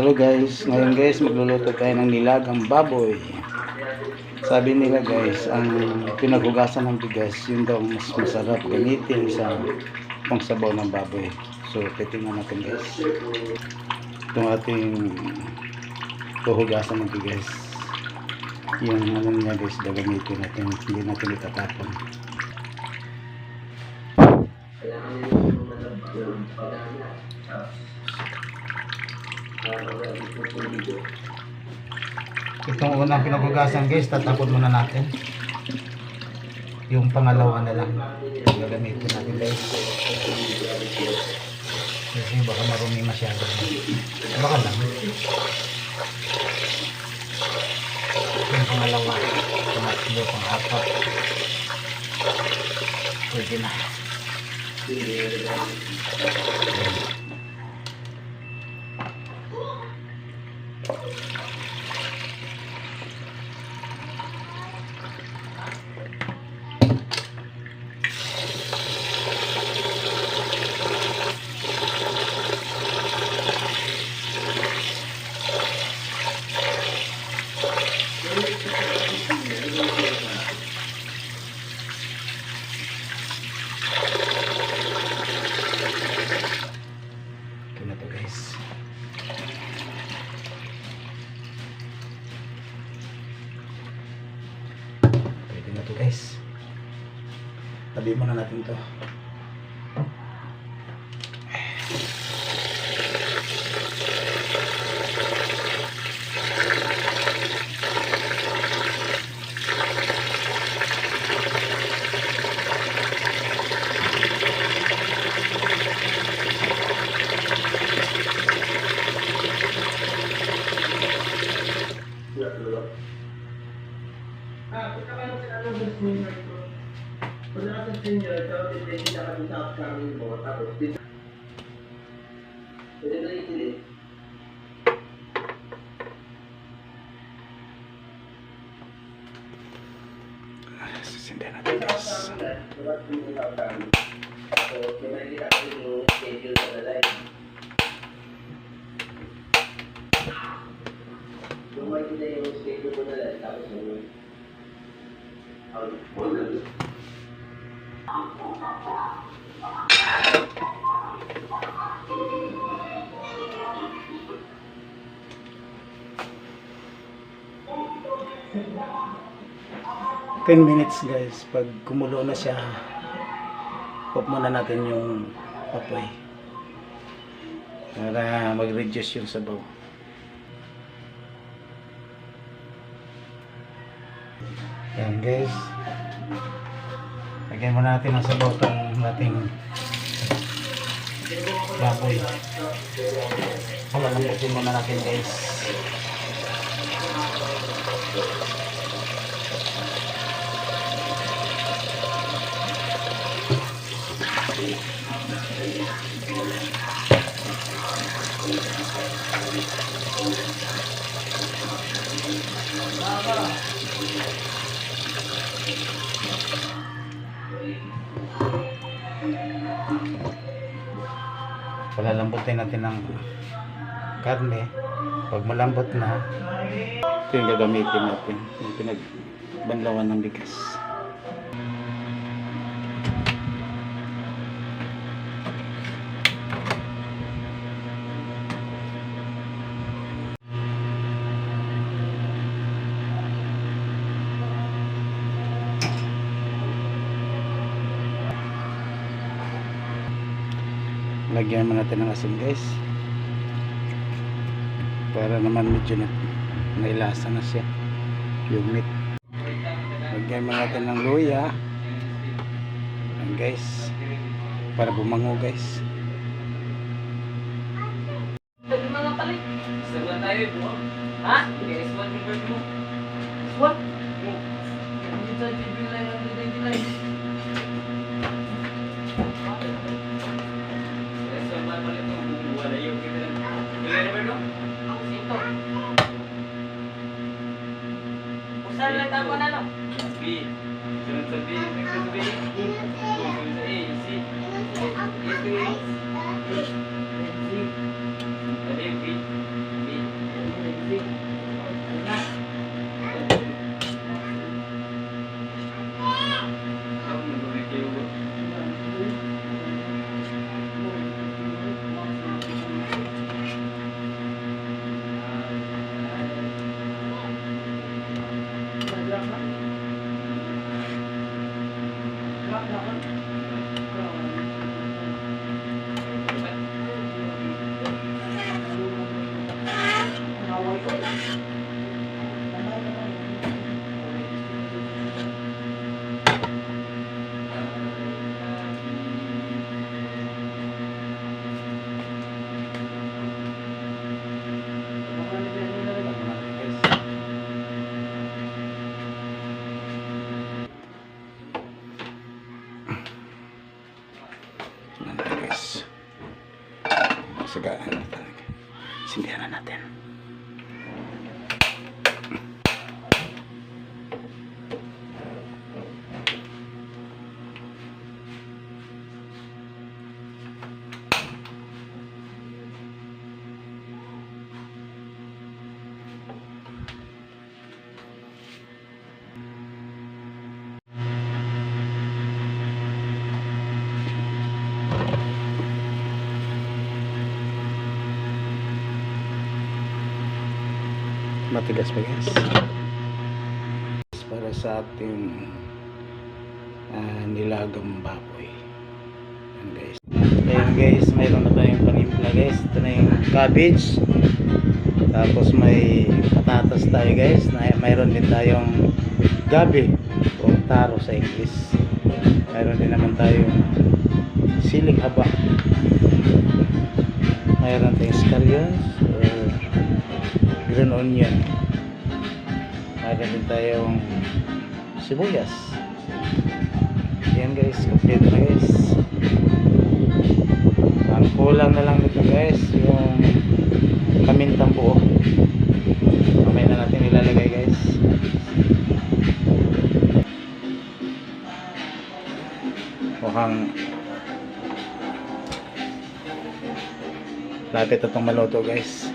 Hello guys, ngayon guys magluluto tayo ng nilagang baboy. Sabi nila guys, ang pinaghugasan ng bigas, yun daw mas masarap gamitin sa pangsabaw ng baboy. So titingnan natin guys. Itong ating hugasan ng bigas, yung ano niya guys, gagamitin natin, hindi natin itatapon. Itong unang pinaghugasan guys, tatapon muna natin. Yung pangalawa na lang gagamitin natin guys, kasi baka marumi masyado, baka lang. Yung pangalawa, pangatlo, pang-apat, pwede na. Ito na to guys. Pwede na to guys. Tabi muna natin to. Susundan natin guys. Ten minutes guys. Pag kumulo na siya, off muna natin yung apoy para mag-reduce yung sabaw. Yan guys, lagyan muna natin ang sabaw itong ating baboy. Lambutin muna natin guys. Palalambutin natin ng karne. Pag malambot na, ito yung gagamitin natin, yung pinagbanlawan ng bigas. Lagyan mo natin ng asin guys, para naman medyo nailasa na siya yung meat. Lagyan mo natin ng luya. Ayan guys, para bumango guys. Mga palit. Sagot tayo bro. Ha? Yes, what you do? What? Hindi tayo bibilay ang bibilay. Usaha lang tapo na no? B. Sunod sa B. Next sa B. Sunod sa A. C. A to A. C. B. B. Guys, sagaan na talaga. Sindihan na natin. Matigas pa guys, para sa ating nilagang baboy. Ayan guys, ayan guys, mayroon na tayong panimpla guys. Ito na yung cabbage, tapos may patatas tayo guys. Mayroon din tayong gabi o taro sa English. Mayroon din naman tayong siling haba, mayroon tayong scallions or green onion, mayroon din tayong sibuyas. Yan guys, complete na guys. Ang kulang na lang nito guys yung kamintang buo. Mamaya na natin ilalagay guys. Mukhang lapit na itong maluto guys.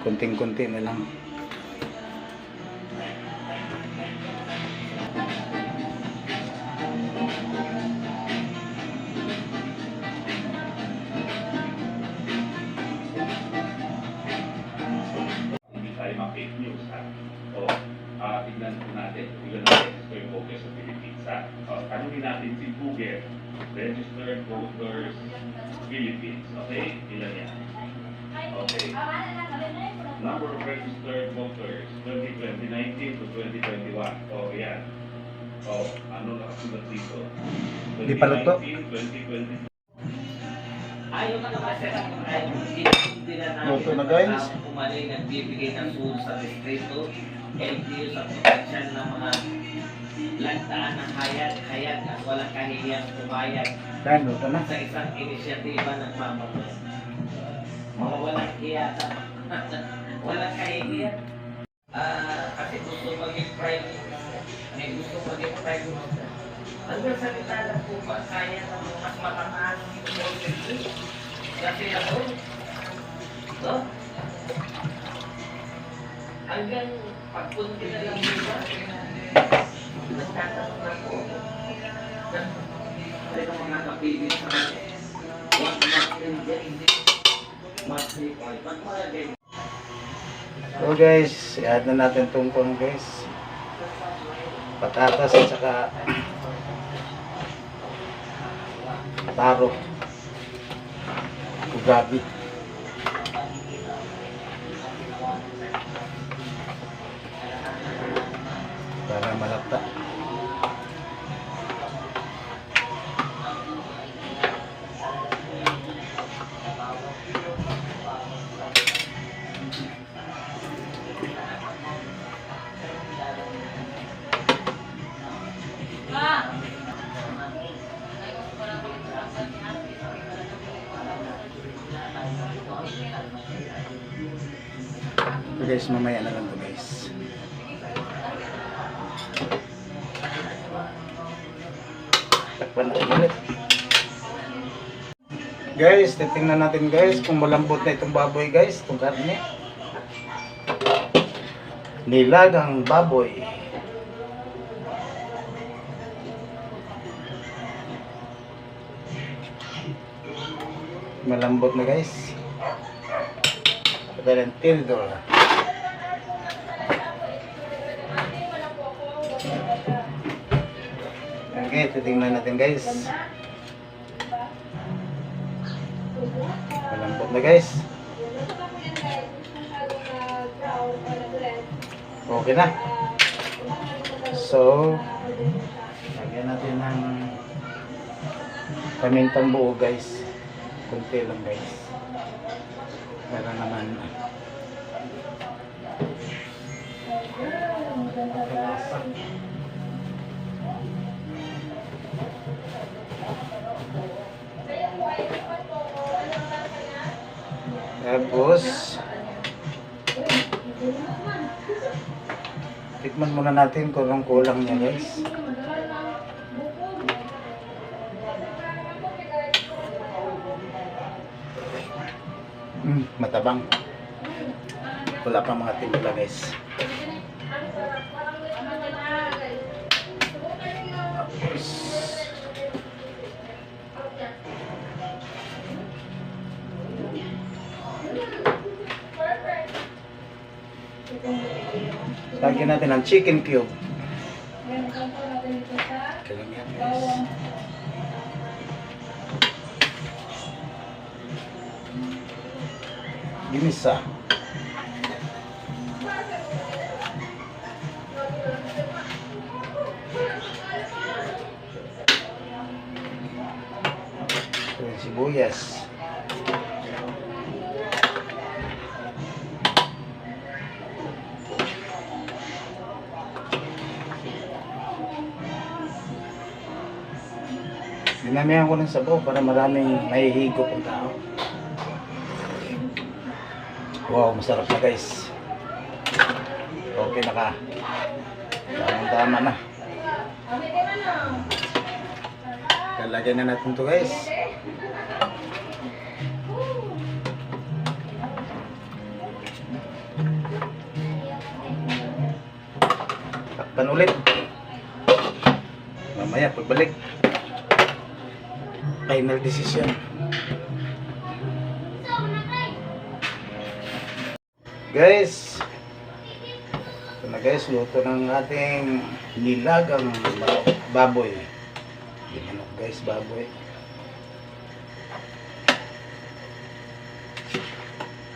Kunting-kunti na lang. Hindi tayo ma-fake news, ha? O, tignan natin ito yung focus sa Philippines, ha? O, tanungin natin si Google, Registered Voters Philippines, okay? Ilan yan? Okay. Number of registered voters 2019 to 2021. Oh, yan. Oh, ano nakasulat dito? Di pa luto? 2020. Ayaw ka naman sa hindi na namin Luto na, guys. Pumalay nagbibigay ng tools sa distrito, LGU sa protection ng mga lantaan ng hayag at walang kahiyang pumayag Yan, luto na. sa isang inisyatiba ng mamamayan. Mga walang hiyata, walang kahihiyan. Kasi gusto maging prime, may gusto maging prime minister. Hanggang sa lang po ba kaya ng mas matataas yung policy? Kasi ako, no? Hanggang pagpunti na lang po ba? Nagtatanong na po. Pero mga kapilit sa mga huwag mag-hindi. So guys, i-add na natin itong pang guys, patatas at saka taro o gabi. Para malata. So guys, mamaya na lang to guys. Takpan natin ulit. Guys, titingnan natin guys kung malambot na itong baboy guys, itong karne. Nilagang baboy. Malambot na guys. Valentino. Yan Okay, titingnan natin guys. Malambot na guys. Okay na. So, lagyan natin ng pamintang buo guys. Kunti lang guys. Para naman malasa. Tapos tikman muna natin kung anong kulang niya guys. Matabang. Wala pa mga timpla guys. Tapos lagyan natin ng chicken cube. Kailan yan guys. Ginisa. Sibuyas. Dinamihan ko ng sabaw para maraming mahihigop ang tao. Wow, masarap na guys. Okay na ka. Tama na. Lalagyan na natin to guys. Takpan ulit. Mamaya pagbalik, final decision. Guys, ito na guys, luto ng ating nilagang baboy. Manok guys, baboy.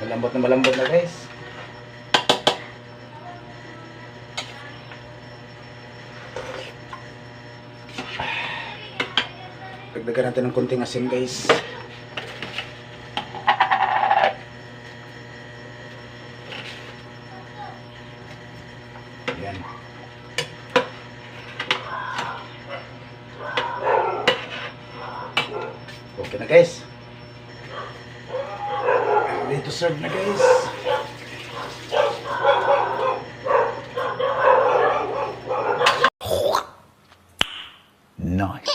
Malambot na guys. Dagdagan natin ng konting asin guys. Yan. Okay na guys. Ready to serve na guys. Nice.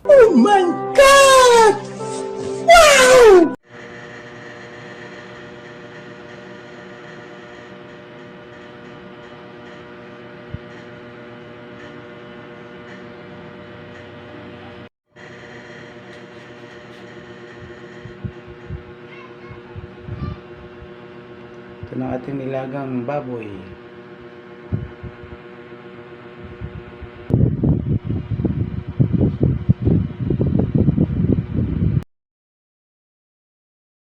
Oh my God! Wow! Ito na ating nilagang baboy.